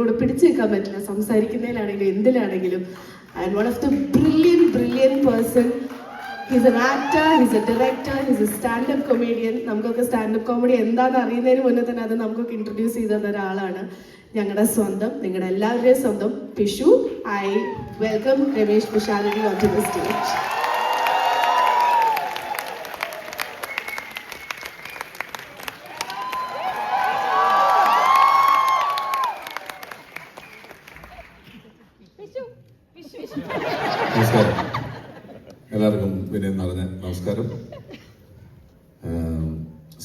നിങ്ങളോട് പിടിച്ചു വെക്കാൻ പറ്റില്ല, സംസാരിക്കുന്നതിലാണെങ്കിലും എന്തിലാണെങ്കിലും. And one of the brilliant person. He's an actor, he's a director, he's a stand-up comedian. നമുക്കൊക്കെ സ്റ്റാൻഡപ്പ് കോമഡി എന്താണെന്ന് അറിയുന്നതിന് മുന്നേ തന്നെ അത് നമുക്കൊക്കെ ഇൻട്രൊഡ്യൂസ് ചെയ്ത ഒരാളാണ്. ഞങ്ങളുടെ സ്വന്തം, നിങ്ങളുടെ എല്ലാവരുടെയും സ്വന്തം Pishu. I welcome Ramesh Pisharody on to the stage. നമസ്കാരം എല്ലാവർക്കും. വിനയം നിറഞ്ഞ നമസ്കാരം.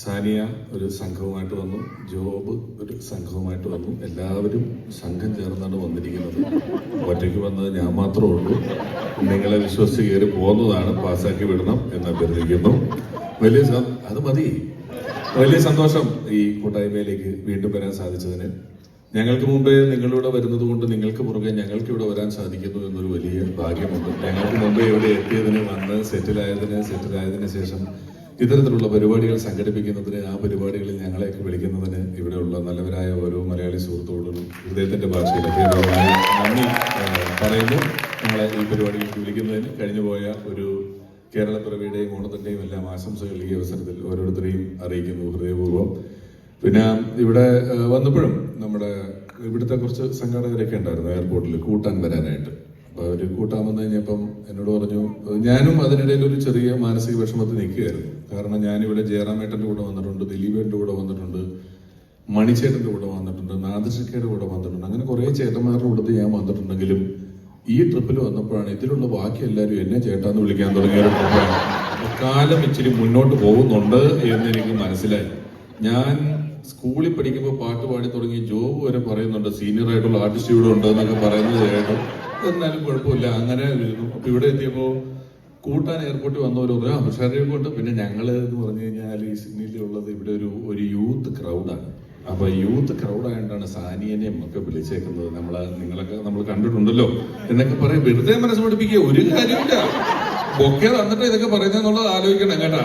സാനിയ ഒരു സംഘവുമായിട്ട് വന്നു, ജോബ് ഒരു സംഘവുമായിട്ട് വന്നു. എല്ലാവരും സംഘം ചേർന്നാണ് വന്നിരിക്കുന്നത്. ഒറ്റയ്ക്ക് വന്നത് ഞാൻ മാത്രമേ ഉള്ളൂ. നിങ്ങളെ വിശ്വസിച്ച് കയറി പോകുന്നതാണ്, പാസ്സാക്കി വിടണം എന്ന് അഭ്യർത്ഥിക്കുന്നു. അത് മതി. വലിയ സന്തോഷം ഈ കൂട്ടായ്മയിലേക്ക് വീണ്ടും വരാൻ സാധിച്ചതിന്. ഞങ്ങൾക്ക് മുമ്പേ നിങ്ങളിവിടെ വരുന്നത് കൊണ്ട് നിങ്ങൾക്ക് പുറകെ ഞങ്ങൾക്ക് ഇവിടെ വരാൻ സാധിക്കുന്നു എന്നൊരു വലിയ ഭാഗ്യമുണ്ട്. ഞങ്ങൾക്ക് മുമ്പേ ഇവിടെ എത്തിയതിന്, വന്ന് സെറ്റിലായതിന് ശേഷം ഇത്തരത്തിലുള്ള പരിപാടികൾ സംഘടിപ്പിക്കുന്നതിന്, ആ പരിപാടികളിൽ ഞങ്ങളെയൊക്കെ വിളിക്കുന്നതിന് ഇവിടെയുള്ള നല്ലവരായ ഓരോ മലയാളി സുഹൃത്തുക്കളോടും ഹൃദയത്തിന്റെ ഭാഷയിൽ നന്ദി പറയുന്നു. ഞങ്ങളെ ഈ പരിപാടികൾക്ക് വിളിക്കുന്നതിന്, കഴിഞ്ഞുപോയ ഒരു കേരളപ്പിറവിയുടെയും ഓണത്തിന്റെയും എല്ലാം ആശംസകൾ ഈ അവസരത്തിൽ ഓരോരുത്തരെയും അറിയിക്കുന്നു ഹൃദയപൂർവ്വം. പിന്നെ ഇവിടെ വന്നപ്പോഴും നമ്മുടെ ഇവിടുത്തെ കുറച്ച് സംഘാടകരൊക്കെ ഉണ്ടായിരുന്നു എയർപോർട്ടിൽ കൂട്ടാൻ വരാനായിട്ട്. അപ്പോൾ അവർ കൂട്ടാൻ വന്നു കഴിഞ്ഞപ്പം എന്നോട് പറഞ്ഞു, ഞാനും അതിനിടയിൽ ഒരു ചെറിയ മാനസിക വിഷമത്തിൽ നിൽക്കുകയായിരുന്നു. കാരണം ഞാനിവിടെ ജയറാമേട്ടൻ്റെ കൂടെ വന്നിട്ടുണ്ട്, ദിലീപേൻ്റെ കൂടെ വന്നിട്ടുണ്ട്, മണിച്ചേട്ടൻ്റെ കൂടെ വന്നിട്ടുണ്ട്, നാദൃഷിക്കയുടെ കൂടെ വന്നിട്ടുണ്ട്. അങ്ങനെ കുറേ ചേട്ടന്മാരുടെ കൂടെ ഞാൻ വന്നിട്ടുണ്ടെങ്കിലും ഈ ട്രിപ്പിൽ വന്നപ്പോഴാണ് ഇതിലുള്ള ബാക്കി എല്ലാവരും എന്നെ ചേട്ടാന്ന് വിളിക്കാൻ തുടങ്ങിയ കാലം ഇച്ചിരി മുന്നോട്ട് പോകുന്നുണ്ട് എന്ന് എനിക്ക് മനസ്സിലായി. ഞാൻ സ്കൂളിൽ പഠിക്കുമ്പോൾ പാട്ട് പാടി തുടങ്ങി ജോബ് വരെ പറയുന്നുണ്ട്, സീനിയർ ആയിട്ടുള്ള ആർട്ടിസ്റ്റ് ഇവിടെ ഉണ്ട് എന്നൊക്കെ പറയുന്നത് കേട്ടു. എന്നാലും കുഴപ്പമില്ല, അങ്ങനെ വരുന്നു. അപ്പൊ ഇവിടെ എത്തിയപ്പോൾ കൂട്ടാൻ എയർപോർട്ടിൽ വന്നവർ ഉഷാരെ കൊണ്ട്. പിന്നെ ഞങ്ങൾ എന്ന് പറഞ്ഞു കഴിഞ്ഞാൽ ഈ സിഡ്നിയിലുള്ളത് ഇവിടെ ഒരു യൂത്ത് ക്രൗഡാണ്. അപ്പൊ യൂത്ത് ക്രൗഡായിട്ടാണ് സാനിയനെയും ഒക്കെ വിളിച്ചേക്കുന്നത്. നിങ്ങളൊക്കെ നമ്മൾ കണ്ടിട്ടുണ്ടല്ലോ എന്നൊക്കെ പറയും. വെറുതെ മനസ്സ് പഠിപ്പിക്കുക, ഒരു കാര്യമില്ല. ബൊക്കെ തന്നിട്ട് ഇതൊക്കെ പറയുന്നതെന്നുള്ളത് ആലോചിക്കണം കേട്ടാ.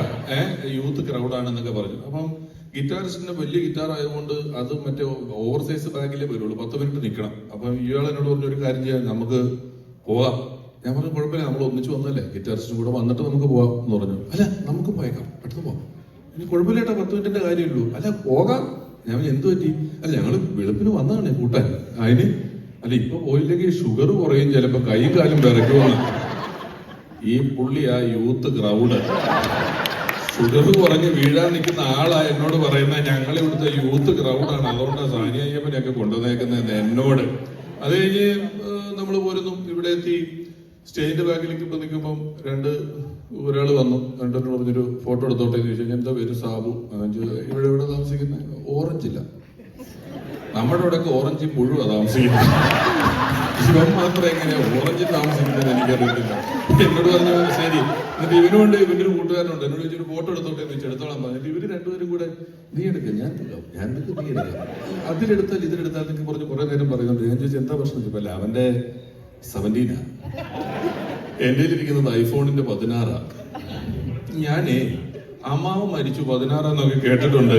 യൂത്ത് ക്രൗഡാണെന്നൊക്കെ പറഞ്ഞു. അപ്പം ഗിറ്റാറിസ്റ്റിന്റെ വലിയ ഗിറ്റാർ ആയതുകൊണ്ട് അത് മറ്റേ ഓവർ സൈസ് ബാഗിലേ വരുള്ളൂ, 10 മിനിറ്റ് നിൽക്കണം. അപ്പം ഇയാൾ എന്നോട് പറഞ്ഞു, ഒരു കാര്യം ചെയ്യാം, നമുക്ക് പോവാം. ഞാൻ പറഞ്ഞു കുഴപ്പമില്ല, നമ്മൾ ഒന്നിച്ച് വന്നല്ലേ, ഗിറ്റാറിസ്റ്റും കൂടെ വന്നിട്ട് നമുക്ക് പോവാം എന്ന് പറഞ്ഞു. അല്ല നമുക്ക് പോയേക്കാം, പെട്ടെന്ന് പോവാം. ഇനി കുഴപ്പമില്ലേട്ടാ, 10 മിനിറ്റിന്റെ കാര്യമുള്ളൂ. അല്ല പോകാം. ഞാൻ എന്ത് പറ്റി? അല്ല ഞങ്ങൾ വെളുപ്പിന് വന്നതാണ് കൂട്ടാൻ. അതിന് അല്ല ഇപ്പൊ പോയില്ലെങ്കിൽ ഷുഗർ കുറയും, ചിലപ്പോ കൈയും കാലും വിറയ്ക്കുമെന്ന്. ഈ പുള്ളി ആ യൂത്ത് ക്രൗഡ് ഷുഗർ കുറഞ്ഞ് വീഴാൻ നിൽക്കുന്ന ആളാ എന്നോട് പറയുന്നത് ഞങ്ങൾ ഇവിടുത്തെ യൂത്ത് ക്രൗഡാണ്, അതുകൊണ്ടാണ് സാനിയ അയ്യപ്പനെയൊക്കെ കൊണ്ടുവന്നേക്കുന്നത് എന്നോട്. അത് കഴിഞ്ഞ് നമ്മൾ പോരുന്നു. ഇവിടെ എത്തി സ്റ്റേജിന്റെ ബാക്കിലേക്ക് ഇപ്പൊ നിൽക്കുമ്പം ഒരാൾ വന്നു. രണ്ടെണ്ണോട് പറഞ്ഞൊരു ഫോട്ടോ എടുത്തോട്ടെ എന്ന് ചോദിച്ചു. എന്താ പേര്? സാബു. ഇവിടെ എവിടെ താമസിക്കുന്നത്? ഓറഞ്ചില്ല. നമ്മുടെ ഇവിടെയൊക്കെ ഓറഞ്ച് മുഴുവൻ താമസിക്കുന്നത്. ഇവൻ മാത്രം എങ്ങനെയാ ഓറഞ്ചിൽ താമസിക്കുന്നത് എനിക്കറിയത്തില്ല. എന്നോട് പറഞ്ഞു ശരി. എന്നിട്ട് ഇവനുണ്ട്, ഇവന്റെ ഒരു കൂട്ടുകാരനുണ്ട്. എന്നോട് ചോദിച്ചൊരു ഫോട്ടോ എടുത്തോട്ടെ എന്ന് വെച്ചാൽ എടുത്തോളാൻ പറഞ്ഞിട്ട് ഇവര് രണ്ടുപേരും കൂടെ നീ എടുക്കുക, ഞാൻ എടുക്കുക, നീ എടുക്കുക, അതിലെടുത്താൽ ഇതിലെടുത്താൽ എന്നൊക്കെ പറഞ്ഞ് കുറെ നേരം പറയുന്നുണ്ട്. ഞാൻ ചോദിച്ചു എന്താ പ്രശ്നം? ഇപ്പല്ല അവന്റെ 17 എന്റെ ഇരിക്കുന്നത് ഐഫോണിന്റെ 16. ഞാനേ അമ്മാവ് മരിച്ചു 16 കേട്ടിട്ടുണ്ട്.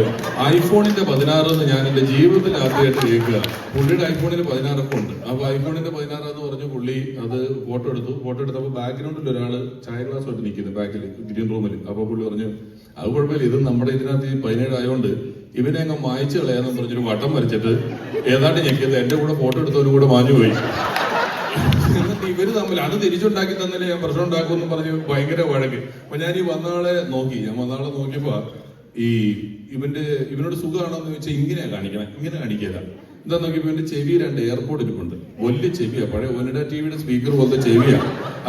ഐഫോണിന്റെ 16 ഞാൻ എന്റെ ജീവിതത്തിൽ ആദ്യമായിട്ട് കേൾക്കുക. പുള്ളിയുടെ ഐഫോണിന് 16 ഉണ്ട്. അപ്പൊ ഐഫോണിന്റെ 16 എന്ന് പറഞ്ഞു പുള്ളി അത് ഫോട്ടോ എടുത്തപ്പോ ബാക്ക്ഗ്രൗണ്ടിൽ ഒരാള് ചായ ഗ്ലാസ് ആയിട്ട് നിൽക്കുന്നത് ബാക്കിൽ ഗ്രീൻ റൂമിൽ. അപ്പൊ പുള്ളി പറഞ്ഞു അത് കുഴപ്പമില്ല, ഇത് നമ്മുടെ ഇതിനകത്ത് 17 ആയതുകൊണ്ട് ഇവനെ അങ്ങ് മായ്ച്ചു കളയാന്ന് പറഞ്ഞൊരു വട്ടം വരച്ചിട്ട് ഏതാണ്ട് ഞെക്കിയത് എന്റെ കൂടെ ഫോട്ടോ എടുത്തവരും കൂടെ മാഞ്ഞുപോയി. എന്നിട്ട് ഇവര് തമ്മിൽ അത് തിരിച്ചുണ്ടാക്കി തന്നില്ല, ഞാൻ പ്രശ്നം ഉണ്ടാക്കുമെന്ന് പറഞ്ഞ് ഭയങ്കര വഴക്ക്. അപ്പൊ ഞാൻ വന്നയാളെ നോക്കിയപ്പോ ഇവനോട് സുഖമാണോ എന്ന് ചോദിച്ചാൽ ഇങ്ങനെ കാണിക്കില്ല. എന്താ നോക്കിയപ്പോ ഇവന്റെ ചെവി 2 എയർപോർട്ട് ഇരിപ്പുണ്ട്. വലിയ ചെവിയാ, പഴയ ഒനിഡ ടിവിയുടെ സ്പീക്കർ പോലത്തെ ചെവിയാ.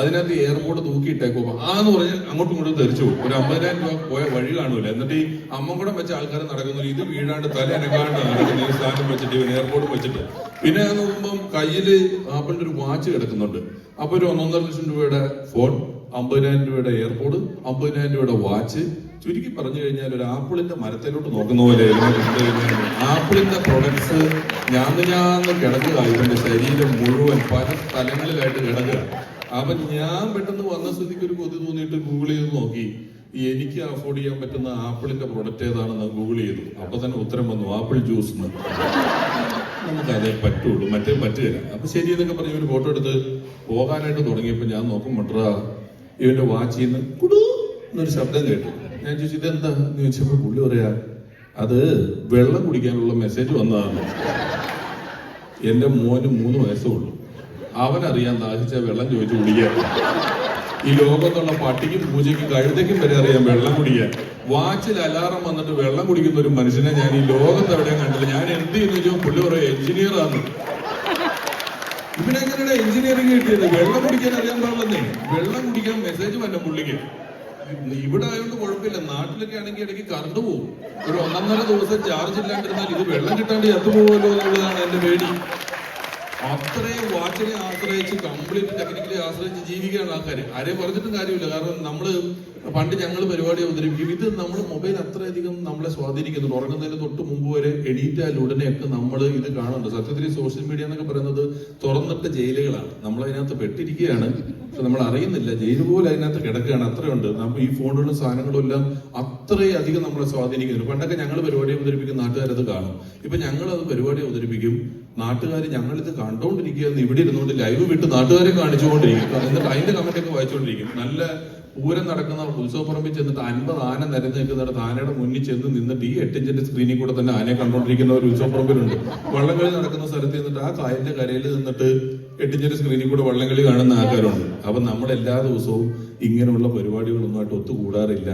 അതിനകത്ത് എയർപോർട്ട് തൂക്കിയിട്ടേക്കോ ആന്ന് പറഞ്ഞ് അങ്ങോട്ടും ഇങ്ങോട്ടും തെറിച്ചു പോകും. ഒരു 50,000 രൂപ പോയ വഴി കാണൂല. എന്നിട്ട് ഈ അമ്മകൂടം വെച്ച ആൾക്കാർ നടക്കുന്നു, ഇത് വീഴാണ്ട് തലനകാണ്ട് നടക്കുന്ന ഈ സാധനം വെച്ചിട്ട് ഇവൻ എയർപോർട്ട് വെച്ചിട്ട്. പിന്നെ നോക്കുമ്പം കയ്യില് ആപ്പിളിന്റെ ഒരു വാച്ച് കിടക്കുന്നുണ്ട്. അപ്പൊ ഒരു 1.5 ലക്ഷം രൂപയുടെ ഫോൺ, 50,000 രൂപയുടെ എയർപോർട്ട്, 50,000 രൂപയുടെ വാച്ച്. ചുരുക്കി പറഞ്ഞു കഴിഞ്ഞാൽ ഒരു ആപ്പിളിന്റെ മരത്തിലോട്ട് നോക്കുന്ന പോലെ ആപ്പിളിന്റെ പ്രൊഡക്ട്സ് ഞാന്ന് കിടക്കുക. ഇവന്റെ ശരീരം മുഴുവൻ പല സ്ഥലങ്ങളിലായിട്ട് കിടക്കുക. അപ്പൊ ഞാൻ പെട്ടെന്ന് വന്ന സ്ഥിതിക്ക് ഒരു കൊതി തോന്നിയിട്ട് ഗൂഗിൾ ചെയ്ത് നോക്കി എനിക്ക് അഫോർഡ് ചെയ്യാൻ പറ്റുന്ന ആപ്പിളിന്റെ പ്രൊഡക്റ്റ് ഏതാണെന്ന് ഗൂഗിൾ ചെയ്തു. അപ്പൊ തന്നെ ഉത്തരം വന്നു, ആപ്പിൾ ജ്യൂസ് എന്ന്. നമുക്കതേ പറ്റുള്ളൂ, മറ്റേ പറ്റുകയില്ല. അപ്പൊ ശരി എന്നൊക്കെ പറഞ്ഞ് ഒരു ഫോട്ടോ എടുത്ത് പോകാനായിട്ട് തുടങ്ങിയപ്പോൾ ഞാൻ നോക്കുമ്പോട്രാ ഇവന്റെ വാച്ചിൽ നിന്ന് കുടു എന്നൊരു ശബ്ദം കേട്ടു. ഞാൻ ചോദിച്ചു ഇതെന്താ എന്ന് ചോദിച്ചപ്പോൾ പുള്ളി പറയാ അത് വെള്ളം കുടിക്കാനുള്ള മെസ്സേജ് വന്നതാണ്. എന്റെ മോന് 3 വയസ്സേ ഉള്ളൂ, അവനറിയാൻ ദാഹിച്ച വെള്ളം ചോദിച്ചു കുടിക്കാൻ. ഈ ലോകത്തുള്ള പട്ടിക്കും പൂജയ്ക്കും കഴുതയ്ക്കും വരെ അറിയാം വെള്ളം കുടിക്കാൻ. വാച്ചിൽ അലാറം വന്നിട്ട് വെള്ളം കുടിക്കുന്ന ഒരു മനുഷ്യനെ ഞാൻ ഈ ലോകത്ത് എവിടെയും കണ്ടില്ല. ഞാൻ എന്ത് ചെയ്യുന്നു ചോദിച്ചാൽ പുള്ളി പറയാം എഞ്ചിനീയർ ആണ്. ഇവനെങ്ങനെയാണ് എഞ്ചിനീയറിംഗ് കിട്ടിയത്? വെള്ളം കുടിക്കാൻ അറിയാൻ പാടില്ലെന്നേ. വെള്ളം കുടിക്കാൻ മെസ്സേജ് വന്ന പുള്ളിക്ക്. ഇവിടെ ആയതുകൊണ്ട് കുഴപ്പമില്ല, നാട്ടിലൊക്കെ ആണെങ്കിൽ ഇടയ്ക്ക് കറണ്ട് പോകും. ഒരു 1.5 ദിവസം ചാർജ് ഇല്ലാണ്ടിരുന്നാൽ ഇത് വെള്ളം കിട്ടാണ്ട് ചത്തുപോകുമല്ലോ എന്നുള്ളതാണ് എന്റെ പേടി. അത്രയും വാച്ചിനെ ആശ്രയിച്ച് കംപ്ലീറ്റ് ടെക്നിക്കലി ആശ്രയിച്ച് ജീവിക്കുകയാണ് ആൾക്കാർ. ആരെയും പറഞ്ഞിട്ടും കാര്യമില്ല. കാരണം പണ്ട് ഞങ്ങൾ പരിപാടി അവതരിപ്പിക്കും, ഇത് നമ്മൾ മൊബൈൽ അത്രയധികം നമ്മളെ സ്വാധീനിക്കുന്നുണ്ട്. ഉറങ്ങുന്നതിന് തൊട്ട് മുമ്പ് വരെ എണീറ്റാൽ ഉടനെയൊക്കെ നമ്മൾ ഇത് കാണുന്നുണ്ട്. സത്യത്തിൽ സോഷ്യൽ മീഡിയ എന്നൊക്കെ പറയുന്നത് തുറന്നിട്ട ജയിലുകളാണ്. നമ്മൾ അതിനകത്ത് പെട്ടിരിക്കുകയാണ്, പക്ഷെ നമ്മൾ അറിയുന്നില്ല. ജയിൽ പോലെ അതിനകത്ത് കിടക്കുകയാണ്. അത്രയുണ്ട്. നമ്മൾ ഈ ഫോണുകളും സാധനങ്ങളും എല്ലാം അത്രയധികം നമ്മളെ സ്വാധീനിക്കുന്നുണ്ട്. പണ്ടൊക്കെ ഞങ്ങൾ പരിപാടി അവതരിപ്പിക്കും, നാട്ടുകാരത് കാണും. ഇപ്പൊ ഞങ്ങളത് പരിപാടി അവതരിപ്പിക്കും, നാട്ടുകാർ ഞങ്ങളിത് കണ്ടോണ്ടിരിക്കുക, ഇവിടെ ഇരുന്നുകൊണ്ട് ലൈവ് വിട്ട് നാട്ടുകാരെ കാണിച്ചുകൊണ്ടിരിക്കും. എന്നിട്ട് അതിന്റെ കമന്റ് ഒക്കെ വായിച്ചുകൊണ്ടിരിക്കും. നല്ല പൂരം നടക്കുന്ന ഉത്സവപ്പറമ്പിൽ ചെന്നിട്ട് 50 ആന നിരന്ന് നിൽക്കുന്നിടത്ത് ആനയുടെ മുന്നിൽ ചെന്ന് നിന്നിട്ട് ഈ 8 ഇഞ്ചിന്റെ സ്ക്രീനിൽ കൂടെ തന്നെ ആനയെ കണ്ടോണ്ടിരിക്കുന്ന ഒരു ഉത്സവപ്പറമ്പിലുണ്ട്. വള്ളംകളി നടക്കുന്ന സ്ഥലത്ത് നിന്നിട്ട് ആ കായലിന്റെ കരയിൽ നിന്നിട്ട് 8 ഇഞ്ചിന്റെ സ്ക്രീനിൽ കൂടെ വള്ളംകളി കാണുന്ന ആൾക്കാരുണ്ട്. അപ്പൊ നമ്മൾ എല്ലാ ദിവസവും ഇങ്ങനെയുള്ള പരിപാടികളൊന്നുമായിട്ട് ഒത്തുകൂടാറില്ല.